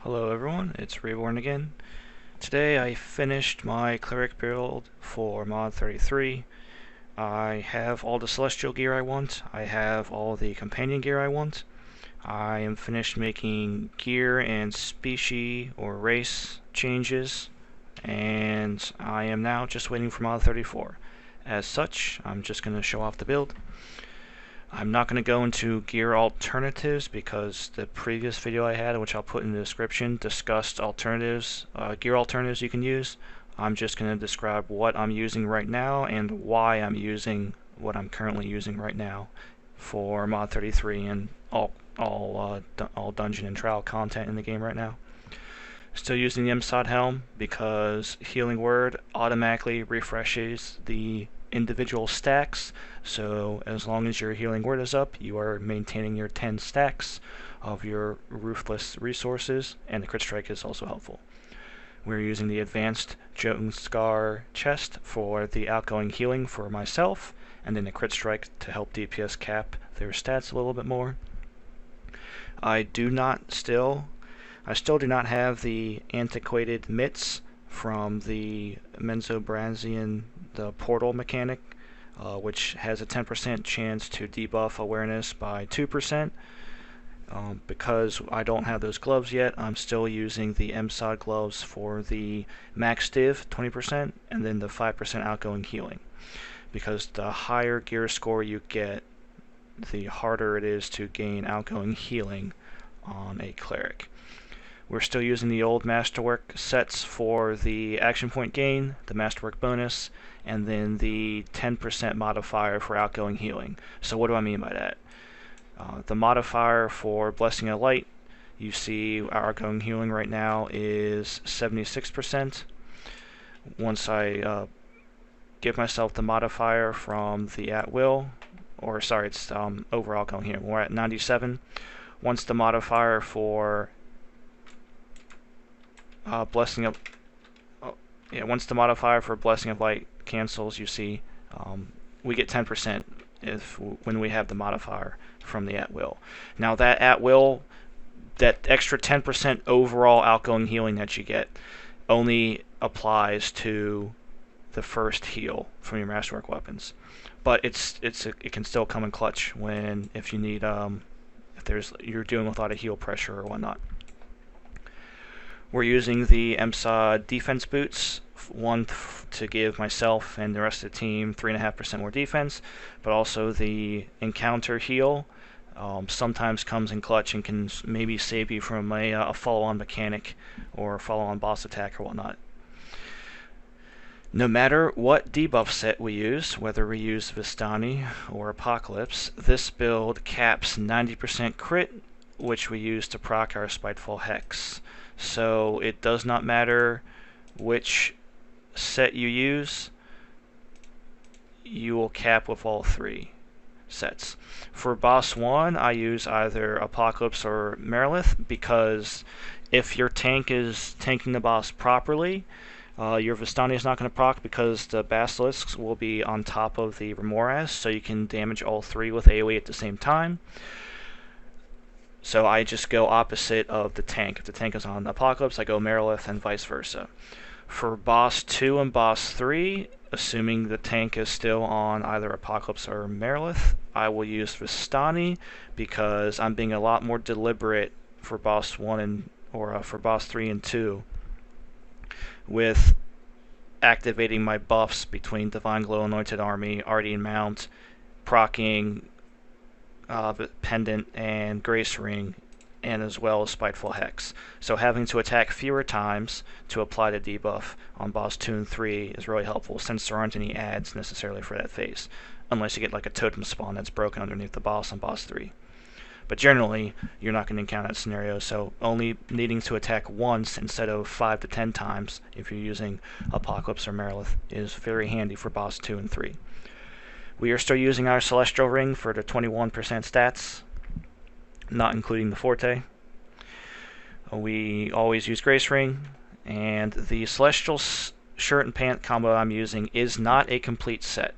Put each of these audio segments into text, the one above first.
Hello everyone, it's Reborn again. Today I finished my cleric build for mod 33. I have all the celestial gear I want. I have all the companion gear I want. I am finished making gear and species or race changes, and I am now just waiting for mod 34. As such, I'm just going to show off the build. I'm not going to go into gear alternatives because the previous video I had, which I'll put in the description, discussed alternatives, gear alternatives you can use. I'm just going to describe what I'm using right now and why I'm using what I'm currently using right now for mod 33 and all dungeon and trial content in the game right now. Still using the MSOD helm because Healing Word automatically refreshes the individual stacks, so as long as your Healing Word is up, you are maintaining your 10 stacks of your Ruthless resources, and the crit strike is also helpful. We're using the advanced Jotunskar chest for the outgoing healing for myself, and then the crit strike to help DPS cap their stats a little bit more. I still do not have the antiquated mitts from the menzo the portal mechanic, which has a 10% chance to debuff awareness by 2%. Because I don't have those gloves yet, I'm still using the MSOD gloves for the max div 20% and then the 5% outgoing healing. Because the higher gear score you get, the harder it is to gain outgoing healing on a cleric. We're still using the old Masterwork sets for the action point gain, the Masterwork bonus, and then the 10% modifier for outgoing healing. So what do I mean by that? The modifier for Blessing of Light, you see our outgoing healing right now is 76%. Once I give myself the modifier from the at will, or sorry, it's overall outgoing healing, we're at 97. Once the modifier for once the modifier for Blessing of Light cancels, you see we get 10% when we have the modifier from the at will. Now that at will, that extra 10% overall outgoing healing that you get only applies to the first heal from your Masterwork weapons, but it can still come in clutch if you need if you're dealing with a lot of heal pressure or whatnot. We're using the MSOD defense boots, one to give myself and the rest of the team 3.5% more defense, but also the encounter heal sometimes comes in clutch and can maybe save you from a follow-on mechanic or follow-on boss attack or whatnot. No matter what debuff set we use, whether we use Vistani or Apocalypse, this build caps 90% crit, which we use to proc our Spiteful Hex. So it does not matter which set you use, you will cap with all three sets. For boss 1, I use either Apocalypse or Merilith, because if your tank is tanking the boss properly, your Vistani is not going to proc because the Basilisks will be on top of the Remoras, so you can damage all three with AoE at the same time. So I just go opposite of the tank. If the tank is on Apocalypse, I go Merilith, and vice versa. For boss 2 and boss 3, assuming the tank is still on either Apocalypse or Merilith, I will use Vistani because I'm being a lot more deliberate for boss 1 for boss 3 and 2 with activating my buffs between Divine Glow, Anointed Army, Ardian Mount, proccing Pendant and Grace Ring, and as well as Spiteful Hex. So having to attack fewer times to apply the debuff on boss 2 and 3 is really helpful, since there aren't any adds necessarily for that phase, unless you get like a totem spawn that's broken underneath the boss on boss 3. But generally, you're not going to encounter that scenario, so only needing to attack once instead of 5 to 10 times if you're using Apocalypse or Merilith is very handy for boss 2 and 3. We are still using our Celestial Ring for the 21% stats, not including the Forte. We always use Grace Ring, and the Celestial shirt and pant combo I'm using is not a complete set.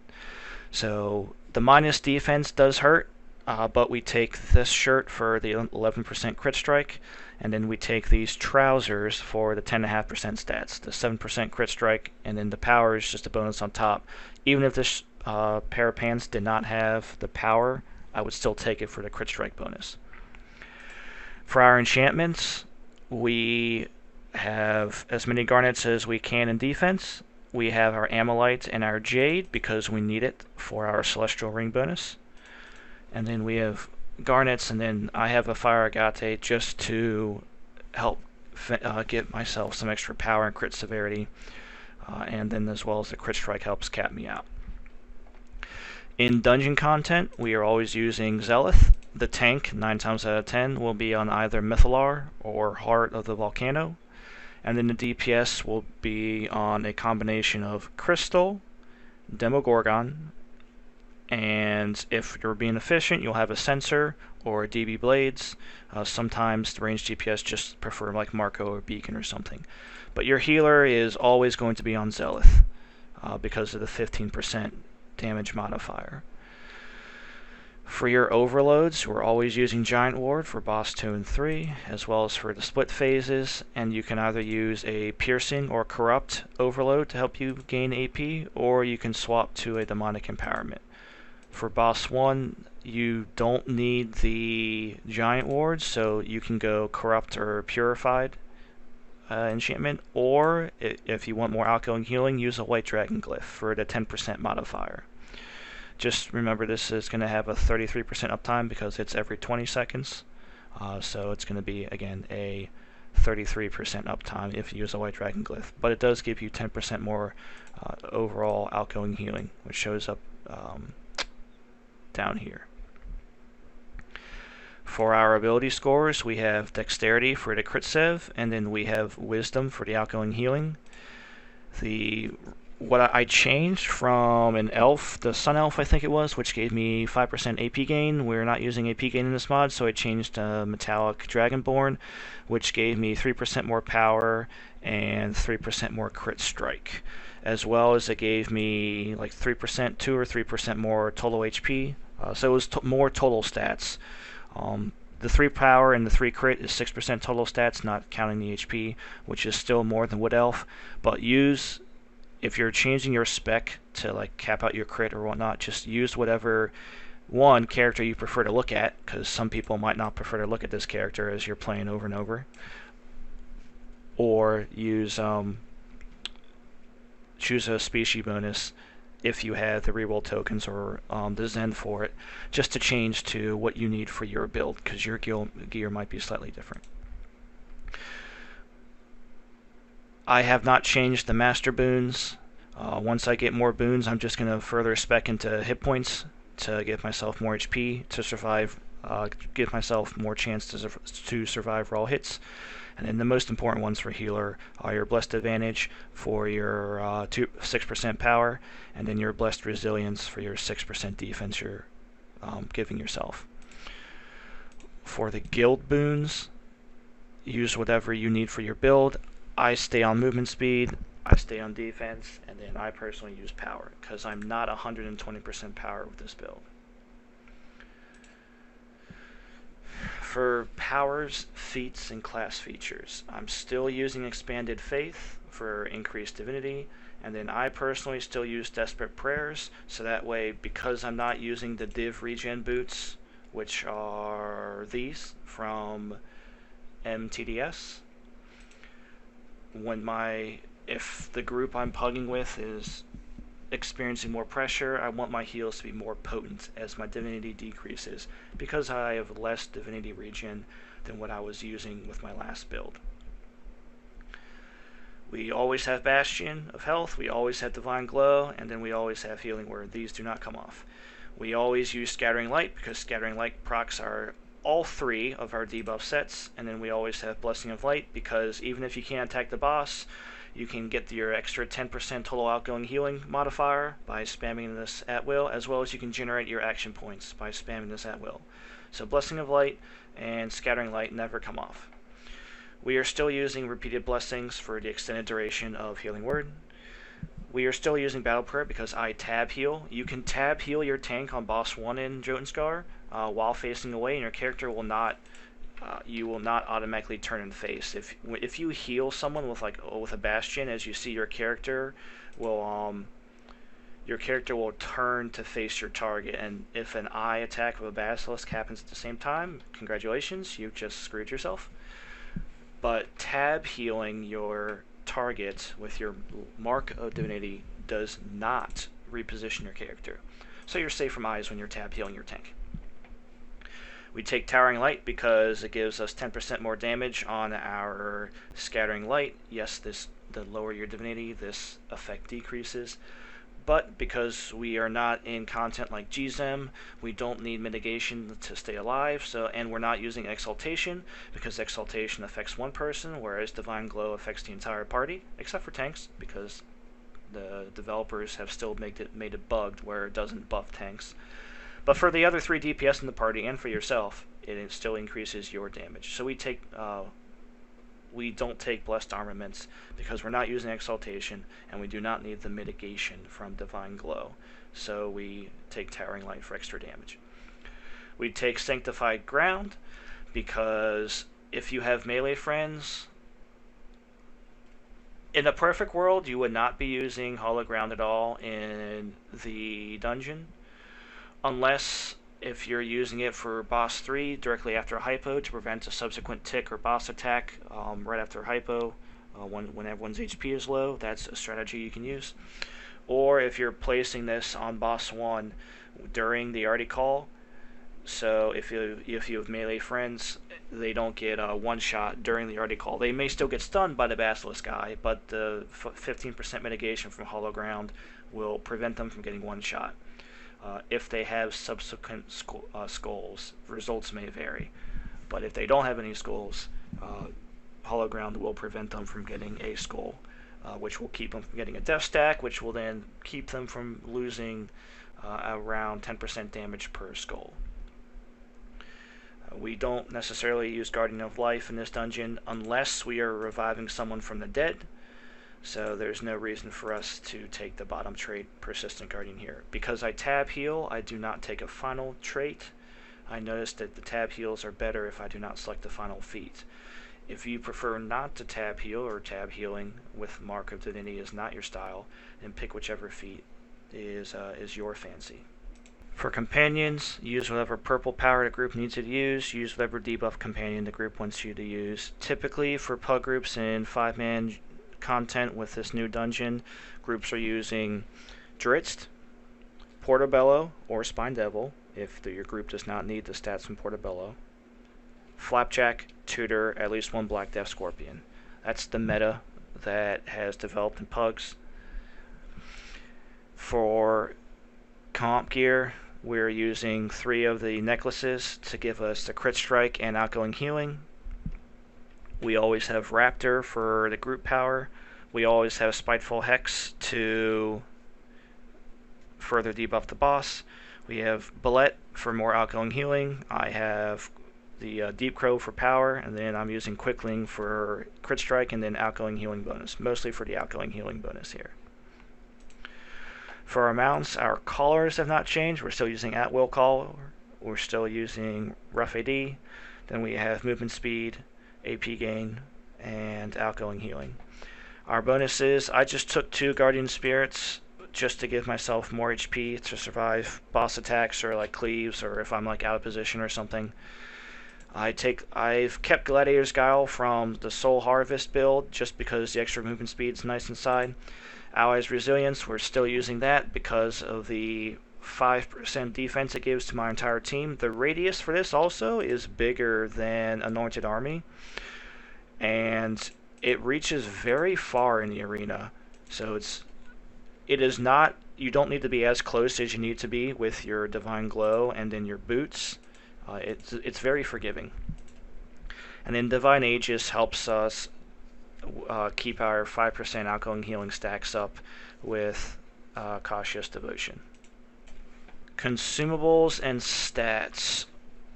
So the minus defense does hurt, but we take this shirt for the 11% crit strike, and then we take these trousers for the 10.5% stats, the 7% crit strike, and then the power is just a bonus on top. Even if this pair of pants did not have the power, I would still take it for the crit strike bonus. For our enchantments, we have as many garnets as we can in defense. We have our Amylite and our Jade because we need it for our Celestial Ring bonus. And then we have garnets, and then I have a Fire Agate just to help get myself some extra power and crit severity. And then as well as the crit strike helps cap me out. In dungeon content, we are always using Zealoth. The tank, 9 times out of 10, will be on either Mythallar or Heart of the Volcano. And then the DPS will be on a combination of Crystal, Demogorgon, and if you're being efficient, you'll have a Sensor or DB Blades. Sometimes the ranged DPS just prefer like Marco or Beacon or something. But your healer is always going to be on Zealoth because of the 15% damage modifier. For your overloads, we're always using Giant Ward for boss 2 and 3, as well as for the split phases, and you can either use a Piercing or Corrupt overload to help you gain AP, or you can swap to a Demonic Empowerment. For boss 1, you don't need the Giant Ward, so you can go Corrupt or Purified enchantment, or if you want more outgoing healing, use a White Dragon Glyph for the 10% modifier. Just remember this is going to have a 33% uptime because it's every 20 seconds. So it's going to be, again, a 33% uptime if you use a White Dragon Glyph. But it does give you 10% more overall outgoing healing, which shows up down here. For our ability scores, we have Dexterity for the crit sev, and then we have Wisdom for the outgoing healing. What I changed from an elf, the Sun Elf I think it was, which gave me 5% AP gain. We're not using AP gain in this mod, so I changed to Metallic Dragonborn, which gave me 3% more power and 3% more crit strike. As well as it gave me like 3%, 2 or 3% more total HP. So it was more total stats. The 3 power and the 3 crit is 6% total stats, not counting the HP, which is still more than Wood Elf. But if you're changing your spec to like cap out your crit or whatnot, just use whatever character you prefer to look at, because some people might not prefer to look at this character as you're playing over and over. Or choose a species bonus if you have the reroll tokens or the Zen for it, just to change to what you need for your build, because your gear might be slightly different. I have not changed the master boons. Once I get more boons, I'm just going to further spec into hit points to give myself more HP to survive, give myself more chance to survive raw hits. And then the most important ones for healer are your Blessed Advantage for your 6% power, and then your Blessed Resilience for your 6% defense you're giving yourself. For the guild boons, use whatever you need for your build. I stay on movement speed, I stay on defense, and then I personally use power, because I'm not 120% power with this build. For powers, feats, and class features, I'm still using Expanded Faith for increased divinity, and then I personally still use Desperate Prayers, so that way, because I'm not using the Div regen boots, which are these from MTDS, if the group I'm pugging with is experiencing more pressure, I want my heals to be more potent as my divinity decreases, because I have less divinity regen than what I was using with my last build. We always have Bastion of Health, we always have Divine Glow, and then we always have Healing Word. These do not come off. We always use Scattering Light, because Scattering Light procs are all 3 of our debuff sets, and then we always have Blessing of Light, because even if you can't attack the boss, you can get your extra 10% total outgoing healing modifier by spamming this at will, as well as you can generate your action points by spamming this at will. So Blessing of Light and Scattering Light never come off. We are still using Repeated Blessings for the extended duration of Healing Word. We are still using Battle Prayer because I tab heal. You can tab heal your tank on boss 1 in Jotunskar while facing away, and your character will not you will not automatically turn and face. If you heal someone with with a bastion, as you see your character will turn to face your target, and if an eye attack of a basilisk happens at the same time, congratulations, you've just screwed yourself. But tab healing your target with your Mark of Divinity does not reposition your character. So you're safe from eyes when you're tab healing your tank. We take Towering Light because it gives us 10% more damage on our Scattering Light. Yes, the lower your Divinity, this effect decreases. But because we are not in content like GZM, we don't need mitigation to stay alive, and we're not using Exaltation, because Exaltation affects one person, whereas Divine Glow affects the entire party, except for tanks, because the developers have still made it bugged where it doesn't buff tanks. But for the other 3 DPS in the party, and for yourself, it still increases your damage. So we don't take Blessed Armaments because we're not using Exaltation, and we do not need the mitigation from Divine Glow. So we take Towering Light for extra damage. We take Sanctified Ground because if you have melee friends, in a perfect world, you would not be using Hollow Ground at all in the dungeon, unless if you're using it for boss 3 directly after a hypo to prevent a subsequent tick or boss attack right after a hypo when everyone's HP is low. That's a strategy you can use. Or if you're placing this on boss 1 during the arty call, so if you have melee friends, they don't get one shot during the arty call. They may still get stunned by the basilisk guy, but the 15% mitigation from Hollow Ground will prevent them from getting one shot. If they have subsequent skulls, results may vary. But if they don't have any skulls, Hollow Ground will prevent them from getting a skull, which will keep them from getting a death stack, which will then keep them from losing around 10% damage per skull. We don't necessarily use Guardian of Life in this dungeon unless we are reviving someone from the dead. So there's no reason for us to take the bottom trait, Persistent Guardian, here. Because I tab heal, I do not take a final trait. I noticed that the tab heals are better if I do not select the final feat. If you prefer not to tab heal, or tab healing with Mark of Divinity is not your style, then pick whichever feat is your fancy. For companions, use whatever purple power the group needs you to use. Use whatever debuff companion the group wants you to use. Typically, for pug groups in 5-man content with this new dungeon, groups are using Dritz, Portobello, or Spine Devil, if your group does not need the stats from Portobello, Flapjack, Tutor, at least one Black Death Scorpion. That's the meta that has developed in pugs. For comp gear, we're using 3 of the necklaces to give us the crit strike and outgoing healing. We always have Raptor for the group power. We always have Spiteful Hex to further debuff the boss. We have Bullet for more outgoing healing. I have the Deep Crow for power, and then I'm using Quickling for crit strike and then outgoing healing bonus, mostly for the outgoing healing bonus here. For our mounts, our collars have not changed. We're still using At-Will Collar. We're still using Rough AD. Then we have movement speed, AP gain, and outgoing healing. Our bonuses, I just took 2 Guardian Spirits just to give myself more HP to survive boss attacks or like cleaves, or if I'm like out of position or something. I've kept Gladiator's Guile from the Soul Harvest build just because the extra movement speed is nice inside. Allies Resilience, we're still using that because of the 5% defense it gives to my entire team. The radius for this also is bigger than Anointed Army, and it reaches very far in the arena. So it is not, you don't need to be as close as you need to be with your Divine Glow and then your boots. It's very forgiving. And then Divine Aegis helps us keep our 5% outgoing healing stacks up with Cautious Devotion. Consumables and stats.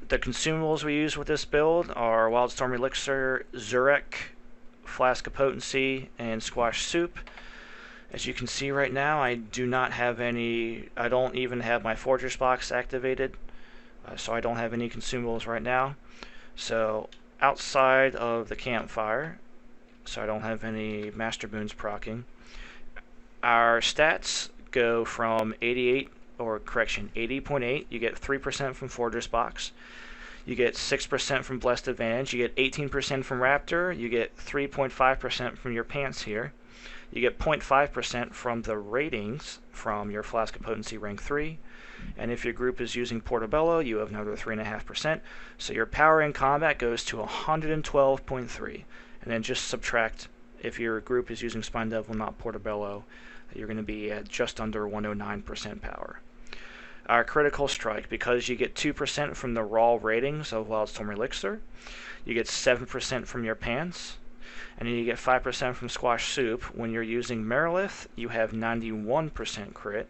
The consumables we use with this build are Wildstorm Elixir, Zurek, Flask of Potency, and Squash Soup. As you can see right now, I do not have any, I don't even have my Fortress box activated, so I don't have any consumables right now. So outside of the campfire, so I don't have any Master Boons proccing, our stats go from 80.8, you get 3% from Forger's Box, you get 6% from Blessed Advantage, you get 18% from Raptor, you get 3.5% from your pants here, you get 0.5% from the ratings from your Flask of Potency rank 3, and if your group is using Portobello, you have another 3.5%, so your power in combat goes to 112.3, and then just subtract, if your group is using Spine Devil, not Portobello, you're going to be at just under 109% power. Our critical strike, because you get 2% from the raw ratings of Wildstorm Elixir, you get 7% from your pants, and then you get 5% from Squash Soup. When you're using Merilith, you have 91% crit.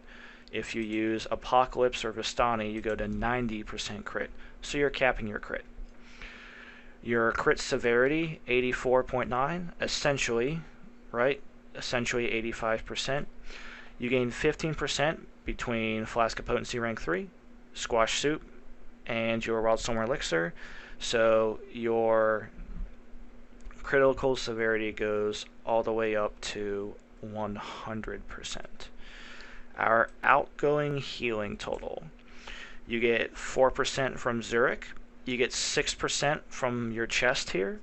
If you use Apocalypse or Vistani, you go to 90% crit. So you're capping your crit. Your crit severity, 84.9, essentially, right? Essentially 85%. You gain 15% between Flask of Potency rank 3, Squash Soup, and your Wildstorm Elixir. So your critical severity goes all the way up to 100%. Our outgoing healing total, you get 4% from Zurich, you get 6% from your chest here,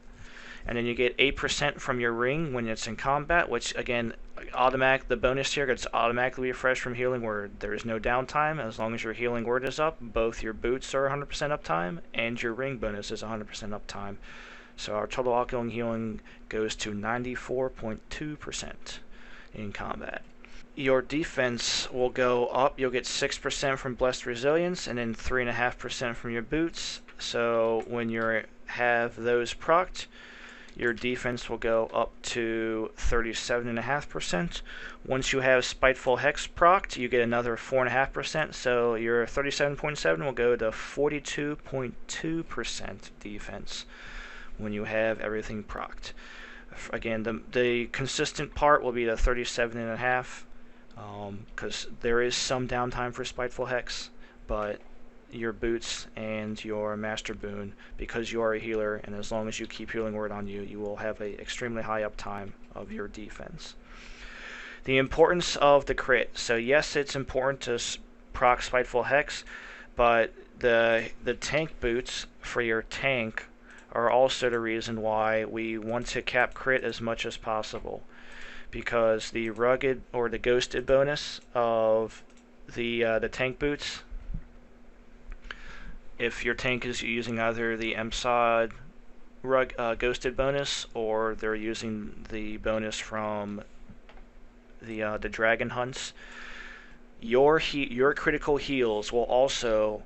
and then you get 8% from your ring when it's in combat, which again, the bonus here gets automatically refreshed from Healing Word. There is no downtime as long as your Healing Word is up. Both your boots are 100% uptime, and your ring bonus is 100% uptime. So our total outgoing healing goes to 94.2% in combat. Your defense will go up. You'll get 6% from Blessed Resilience, and then 3.5% from your boots. So when you have those procced, your defense will go up to 37.5%. Once you have Spiteful Hex procced, you get another 4.5%. So your 37.7 will go to 42.2% defense when you have everything procced. Again, the consistent part will be the 37.5, because there is some downtime for Spiteful Hex, but your boots and your Master Boon, because you are a healer, and as long as you keep Healing Word on you, you will have a extremely high uptime of your defense. The importance of the crit. So yes, it's important to proc Spiteful Hex, but the tank boots for your tank are also the reason why we want to cap crit as much as possible, because the rugged or the ghosted bonus of the tank boots, if your tank is using either the MSOD ghosted bonus, or they're using the bonus from the dragon hunts, your critical heals will also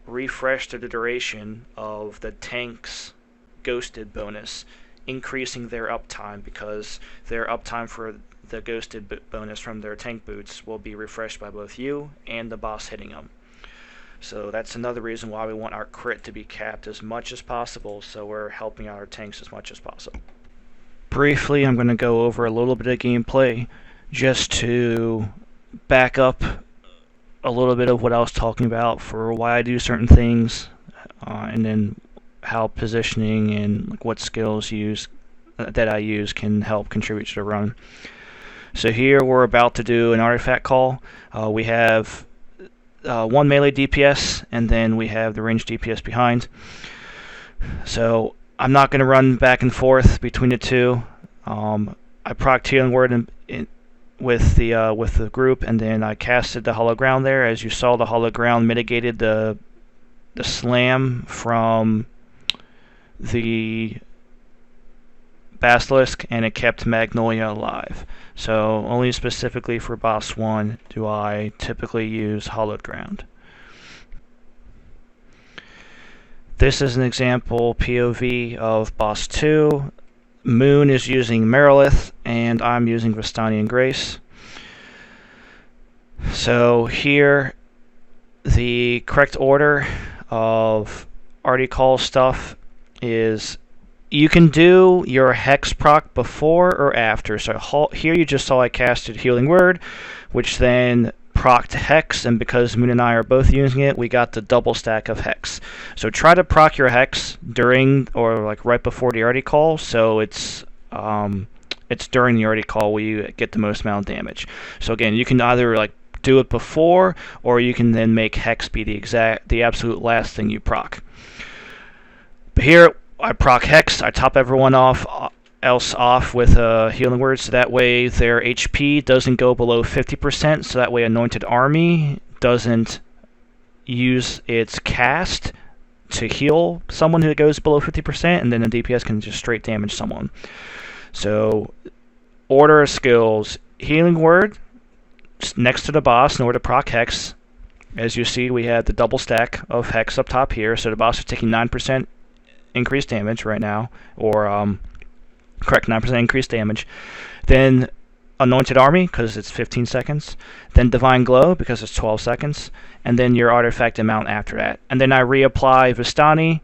refresh to the duration of the tank's ghosted bonus, increasing their uptime, because their uptime for the ghosted bonus from their tank boots will be refreshed by both you and the boss hitting them. So that's another reason why we want our crit to be capped as much as possible, so we're helping out our tanks as much as possible. Briefly, I'm going to go over a little bit of gameplay just to back up a little bit of what I was talking about for why I do certain things, and then how positioning and what skills that I use can help contribute to the run. So here we're about to do an artifact call. We have one melee DPS, and then we have the ranged DPS behind. So I'm not going to run back and forth between the two. I procced Healing Word with the group, and then I casted the Hollow Ground there. As you saw, the Hollow Ground mitigated the slam from the Basilisk, and it kept Magnolia alive. So only specifically for Boss 1 do I typically use Hollowed Ground. This is an example POV of Boss 2. Moon is using Merilith, and I'm using Vistani and Grace. So here, the correct order of arty call stuff is, you can do your Hex proc before or after. So here you just saw I casted Healing Word, which then procced Hex, and because Moon and I are both using it, we got the double stack of Hex. So try to proc your Hex during or like right before the Artie call, so it's during the Artie call where you get the most amount of damage. So again, you can either like do it before, or you can then make Hex be the absolute last thing you proc. But here I proc Hex, I top everyone else off with a healing word, so that way their HP doesn't go below 50%, so that way Anointed Army doesn't use its cast to heal someone who goes below 50%, and then the DPS can just straight damage someone. So, order of skills, healing word, next to the boss in order to proc Hex. As you see, we have the double stack of Hex up top here, so the boss is taking 9% increased damage right now, or correct, 9% increased damage. Then Anointed Army, because it's 15 seconds. Then Divine Glow, because it's 12 seconds. And then your artifact amount after that. And then I reapply Vistani,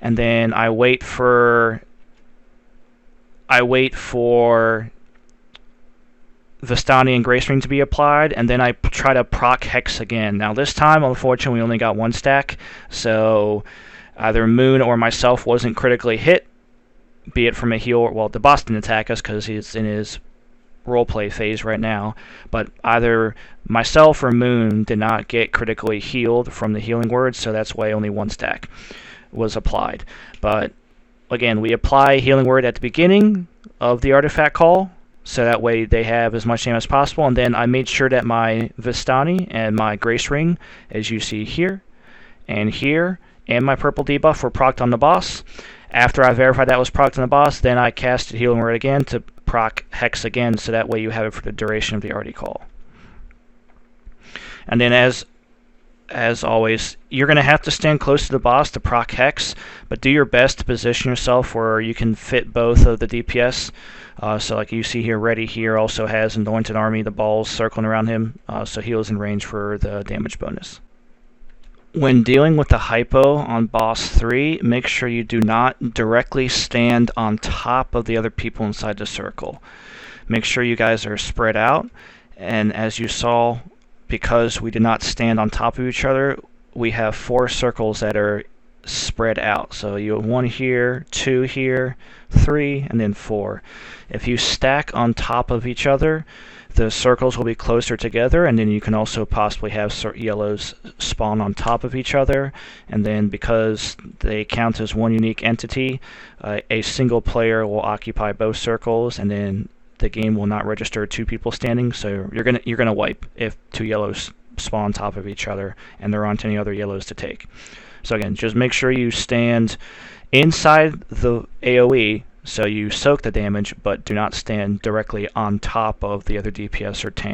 and then I wait for Vistani and Grace Ring to be applied, and then I try to proc Hex again. Now this time, unfortunately, we only got one stack, so either Moon or myself wasn't critically hit, be it from a heal. Well, the boss didn't attack us because he's in his roleplay phase right now, but either myself or Moon did not get critically healed from the healing word, so that's why only one stack was applied. But again, we apply healing word at the beginning of the artifact call, so that way they have as much damage as possible, and then I made sure that my Vistani and my Grace Ring, as you see here, and my purple debuff were procced on the boss. After I verified that was procced on the boss, then I casted healing word again to proc Hex again, so that way you have it for the duration of the Artie call. And then as always, you're going to have to stand close to the boss to proc Hex, but do your best to position yourself where you can fit both of the DPS. So like you see here, Ready here also has Anointed Army, the balls circling around him, so he was in range for the damage bonus. When dealing with the hypo on boss 3, make sure you do not directly stand on top of the other people inside the circle. Make sure you guys are spread out, and as you saw, because we did not stand on top of each other, we have 4 circles that are spread out. So you have 1 here, 2 here, 3, and then 4. If you stack on top of each other, the circles will be closer together, and then you can also possibly have yellows spawn on top of each other, and then because they count as one unique entity, a single player will occupy both circles, and then the game will not register 2 people standing, so you're gonna wipe if 2 yellows spawn on top of each other and there aren't any other yellows to take. So again, just make sure you stand inside the AoE, so you soak the damage, but do not stand directly on top of the other DPS or tank.